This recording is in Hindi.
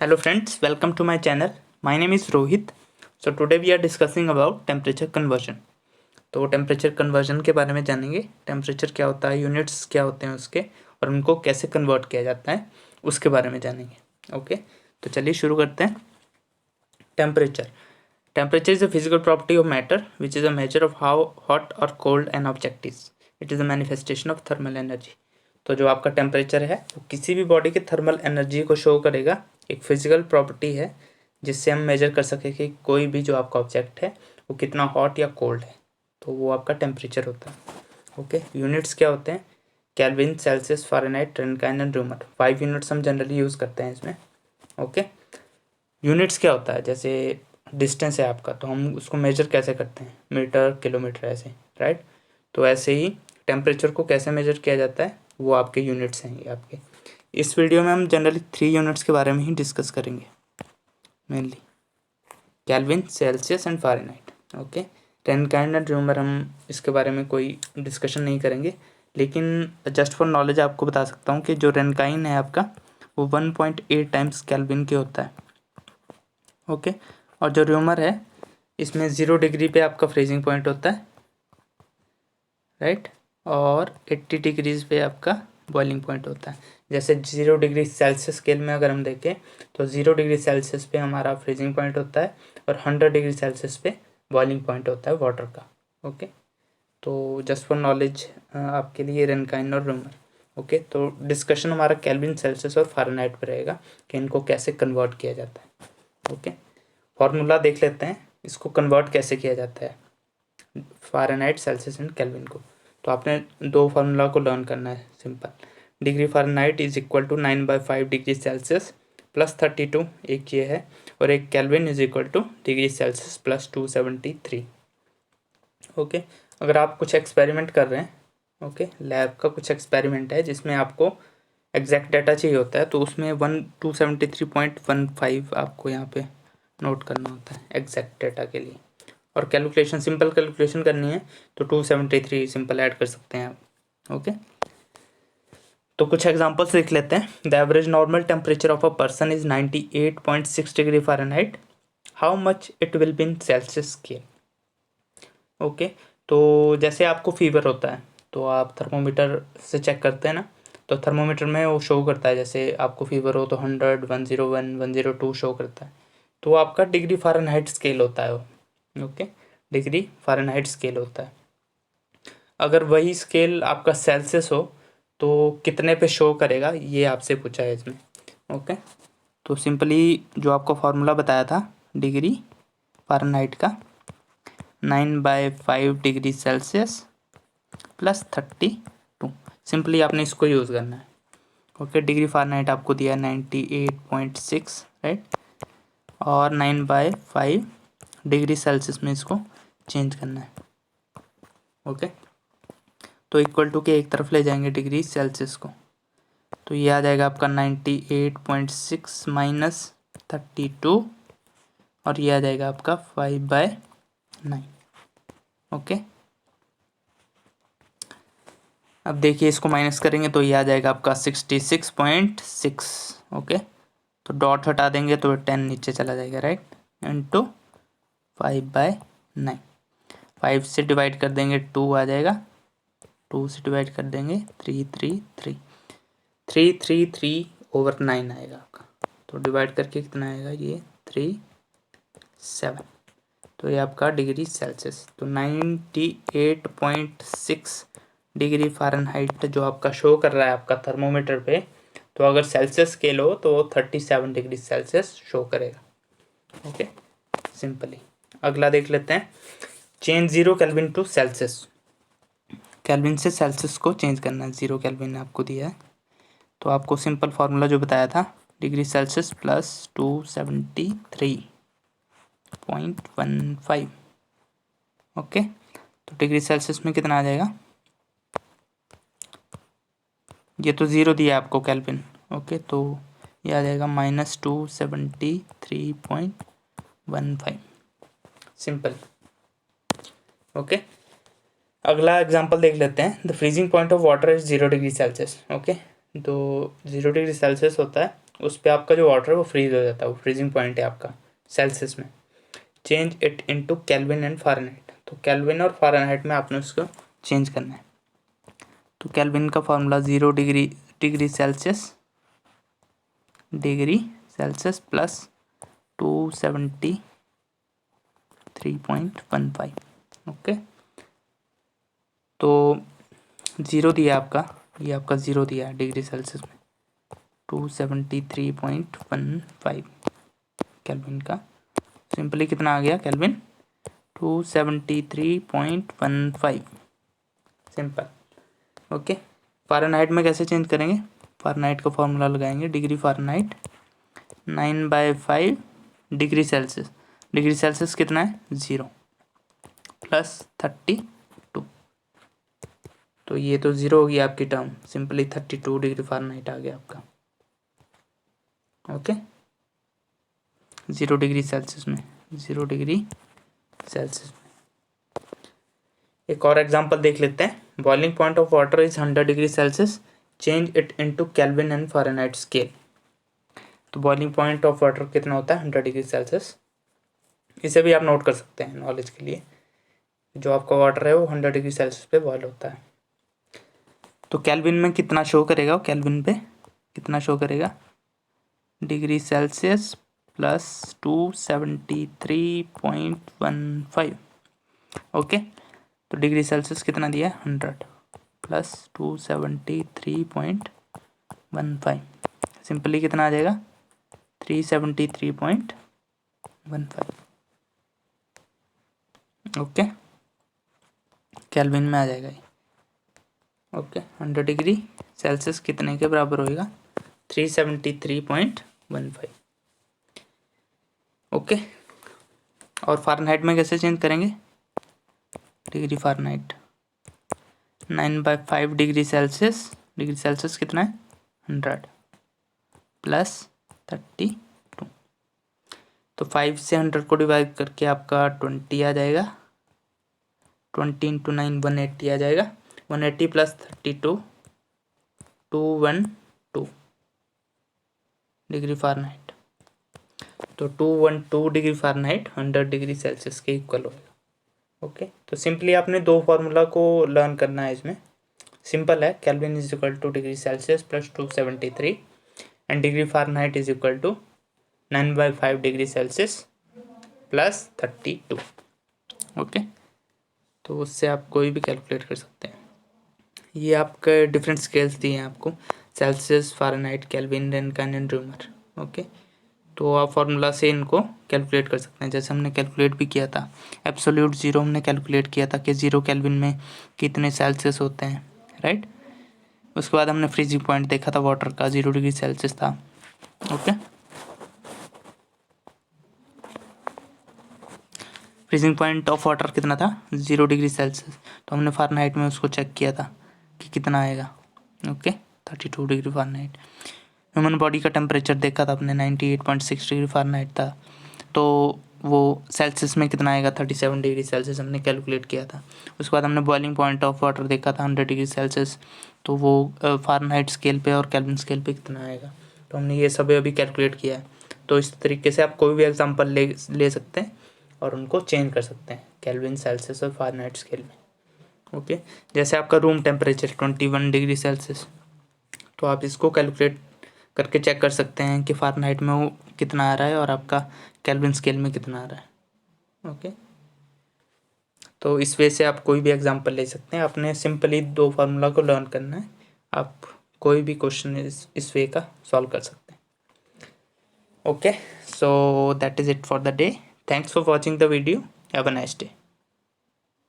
Hello friends, welcome to my channel. My name is Rohit. So today we are discussing about temperature conversion. तो टेम्परेचर कन्वर्जन के बारे में जानेंगे। टेम्परेचर क्या होता है, यूनिट्स क्या होते हैं उसके, और उनको कैसे कन्वर्ट किया जाता है उसके बारे में जानेंगे। ओके, तो चलिए शुरू करते हैं। Temperature temperature is a physical property of matter which is a measure of how hot और cold an object is. It is a manifestation of thermal energy. तो जो आपका टेम्परेचर है वो किसी भी बॉडी की थर्मल एनर्जी को शो करेगा। एक फिजिकल प्रॉपर्टी है जिससे हम मेजर कर सकें कि कोई भी जो आपका ऑब्जेक्ट है वो कितना हॉट या कोल्ड है, तो वो आपका टेम्परेचर होता है। ओके, यूनिट्स क्या होते हैं? Kelvin, Celsius, Fahrenheit, Rankine and rumour. 5 units हम जनरली यूज़ करते हैं इसमें। ओके, यूनिट्स क्या होता है? जैसे डिस्टेंस है आपका, तो हम उसको मेजर कैसे करते हैं? मीटर, किलोमीटर, ऐसे, राइट। तो ऐसे ही टेम्परेचर को कैसे मेजर किया जाता है, वो आपके यूनिट्स हैं ये आपके। इस वीडियो में हम जनरली 3 यूनिट्स के बारे में ही डिस्कस करेंगे mainly, kelvin, Celsius and Fahrenheit. Okay, Rankine and rumour हम इसके बारे में कोई डिस्कशन नहीं करेंगे, लेकिन जस्ट फॉर नॉलेज आपको बता सकता हूँ कि जो रनकाइन है आपका वो 1.8 टाइम्स केल्विन के होता है। ओके, और जो रूमर है इसमें 0 डिग्री पे आपका फ्रीजिंग पॉइंट होता है, राइट, और 80 डिग्रीज पे आपका बॉइलिंग पॉइंट होता है। जैसे 0 डिग्री सेल्सियस स्केल में अगर हम देखें तो 0 डिग्री सेल्सियस पे हमारा फ्रीजिंग पॉइंट होता है और 100 डिग्री सेल्सियस पे बॉइलिंग पॉइंट होता है वाटर का। ओके, तो जस्ट फॉर नॉलेज आपके लिए रनकाइन और रूमर। ओके, तो डिस्कशन हमारा केल्विन, सेल्सियस और फ़ारेनहाइट पे रहेगा कि इनको कैसे कन्वर्ट किया जाता है। ओके, फॉर्मूला देख लेते हैं, इसको कन्वर्ट कैसे किया जाता है फ़ारेनहाइट, सेल्सियस एंड केल्विन को। तो आपने 2 फार्मूला को लर्न करना है, simple. Degree Fahrenheit is equal to 9/5 degree Celsius plus 32, एक ये है, और एक kelvin is equal to degree Celsius plus 273। Okay, अगर आप कुछ एक्सपेरिमेंट कर रहे हैं, ओके, लैब का कुछ एक्सपेरिमेंट है जिसमें आपको एग्जैक्ट डाटा चाहिए होता है, तो उसमें 273.15 आपको यहाँ पे नोट करना होता है एग्जैक्ट डाटा के लिए। और कैलकुलेशन, सिंपल कैलकुलेशन करनी है तो 273 सिंपल ऐड कर सकते हैं आप। ओके, तो कुछ एग्जांपल्स लिख लेते हैं। The average normal temperature of a person is 98.6 degree Fahrenheit. How much it will be in Celsius scale. Okay, तो जैसे आपको फीवर होता है तो आप थर्मोमीटर से चेक करते हैं ना, तो थर्मोमीटर में वो शो करता है, जैसे आपको फीवर हो तो 100, 101, 102 शो करता है, तो वो आपका डिग्री फ़ारेनहाइट स्केल होता है वो। ओके, डिग्री फ़ारेनहाइट स्केल होता है। अगर वही स्केल आपका सेल्सियस हो तो कितने पे शो करेगा, ये आपसे पूछा है इसमें। ओके, तो सिंपली जो आपको फार्मूला बताया था डिग्री फ़ारेनहाइट का, 9/5 डिग्री सेल्सियस प्लस 32, सिंपली आपने इसको यूज़ करना है। ओके, डिग्री फ़ारेनहाइट आपको दिया 98.6, राइट, और 9/5 डिग्री सेल्सियस में इसको चेंज करना है। ओके, तो इक्वल टू के एक तरफ ले जाएंगे डिग्री सेल्सियस को, तो ये आ जाएगा आपका 98.6 माइनस 32, और ये आ जाएगा आपका 5/9। ओके, अब देखिए इसको माइनस करेंगे तो ये आ जाएगा आपका 66.6। ओके, तो डॉट हटा देंगे तो 10 नीचे चला जाएगा, राइट, इंटू 5/9। 5 से डिवाइड कर देंगे 2 आ जाएगा, 2 से डिवाइड कर देंगे 333 आएगा आपका। तो डिवाइड करके कितना आएगा, ये 37। तो ये आपका डिग्री सेल्सियस, तो 98.6 डिग्री फ़ारेनहाइट जो आपका शो कर रहा है आपका थर्मोमीटर पे, तो अगर सेल्सियस स्केल हो तो वो 37 डिग्री सेल्सियस शो करेगा। ओके, सिंपली अगला देख लेते हैं। Change 0 kelvin to Celsius. Kelvin से सेल्सियस को चेंज करना है, 0 केल्विन आपको दिया है, तो आपको सिंपल फार्मूला जो बताया था, डिग्री सेल्सियस प्लस 273.15। ओके, तो डिग्री सेल्सियस में कितना आ जाएगा, ये तो 0 दिया आपको केल्विन। ओके, तो ये आ जाएगा -273.15, सिंपल। ओके, अगला एग्जांपल देख लेते हैं। The freezing point of water is 0 degree Celsius. Okay, तो 0 डिग्री सेल्सियस होता है उस पर आपका जो वाटर है वो फ्रीज हो जाता है, वो फ्रीजिंग पॉइंट है आपका सेल्सियस में। Change it into kelvin and Fahrenheit, तो केल्विन और फ़ारेनहाइट में आपने उसको चेंज करना है। तो केल्विन का formula 0 degree Celsius plus 273.15। Okay, तो 0 दिया आपका, ये आपका 0 दिया है डिग्री सेल्सियस में, 273.15 केल्विन का। सिंपली कितना आ गया केल्विन, 273.15 सिंपल। ओके, फ़ारेनहाइट में कैसे चेंज करेंगे, फ़ारेनहाइट का फॉर्मूला लगाएंगे, degree Fahrenheit 9/5 degree Celsius, degree Celsius कितना है 0 प्लस 32, तो ये तो 0 हो गया आपकी टर्म, सिंपली 32 डिग्री फ़ारेनहाइट आ गया आपका। ओके, 0 डिग्री सेल्सियस में, 0 डिग्री सेल्सियस में। एक और एग्जांपल देख लेते हैं। Boiling point of water is 100 degree Celsius, change it into kelvin and Fahrenheit scale. तो बॉइलिंग पॉइंट ऑफ वाटर कितना होता है 100 डिग्री सेल्सियस, इसे भी आप नोट कर सकते हैं नॉलेज के लिए। जो आपका वाटर है वो 100 डिग्री सेल्सियस पे बॉयल होता है। तो केल्विन में कितना शो करेगा, केल्विन पे कितना शो करेगा, डिग्री सेल्सियस प्लस 273.15। ओके, तो डिग्री सेल्सियस कितना दिया 100 प्लस 273.15, सिंपली कितना आ जाएगा 373.15। ओके, केल्विन में आ जाएगा ये। ओके, 100 डिग्री सेल्सियस कितने के बराबर होएगा 373.15। ओके, और फ़ारेनहाइट में कैसे चेंज करेंगे, degree Fahrenheit 9/5 degree Celsius, degree Celsius कितना है 100 प्लस 32, तो 5 से 100 को डिवाइड करके आपका 20 आ जाएगा, 20 इंटू 9 180 आ जाएगा, 180 प्लस 32 212 डिग्री फ़ारेनहाइट। तो 212 डिग्री फ़ारेनहाइट 100 डिग्री सेल्सियस के इक्वल होगा। ओके, तो सिंपली आपने दो फार्मूला को लर्न करना है। इसमें सिंपल है, kelvin is equal to degree Celsius plus 273 and degree Fahrenheit is equal to 9/5 degree Celsius plus 32। Okay, तो उससे आप कोई भी कैलकुलेट कर सकते हैं। ये आपके डिफरेंट स्केल्स दिए हैं आपको, Celsius, Fahrenheit, Kelvin, Rankine and Reaumur. Okay, तो आप फार्मूला से इनको कैलकुलेट कर सकते हैं, जैसे हमने कैलकुलेट भी किया था एब्सोल्यूट ज़ीरो, हमने कैलकुलेट किया था कि 0 केल्विन में कितने सेल्सियस होते हैं, राइट। उसके बाद हमने फ्रीजिंग पॉइंट देखा था वाटर का, 0 डिग्री सेल्सियस था। Okay, freezing point of water कितना था 0 डिग्री सेल्सियस, तो हमने फ़ारेनहाइट में उसको चेक किया था कि कितना आएगा। Okay, 32 degree Fahrenheit. Human body का टेम्परेचर देखा था अपने 98.6 डिग्री फ़ारेनहाइट था, तो वो सेल्सियस में कितना आएगा 37 डिग्री सेल्सियस हमने कैलकुलेट किया था। उसके बाद हमने बॉइलिंग पॉइंट ऑफ वाटर देखा था 100 डिग्री सेल्सियस, तो वो फ़ारेनहाइट स्केल पे और केल्विन स्केल पे कितना आएगा, तो हमने ये सब अभी कैलकुलेट किया है। तो इस तरीके से आप कोई भी एग्जांपल ले सकते हैं और उनको चेंज कर सकते हैं केल्विन, सेल्सियस और फ़ारेनहाइट स्केल में। ओके, जैसे आपका रूम टेम्परेचर 21 डिग्री सेल्सियस, तो आप इसको कैलकुलेट करके चेक कर सकते हैं कि फ़ारेनहाइट में वो कितना आ रहा है और आपका केल्विन स्केल में कितना आ रहा है। ओके, तो इस वे से आप कोई भी एग्जांपल ले सकते हैं। आपने सिंपली दो फार्मूला को लर्न करना है, आप कोई भी क्वेश्चन इस वे का सॉल्व कर सकते हैं। Okay, so that is it for the day. Thanks for watching the video. Have a nice day.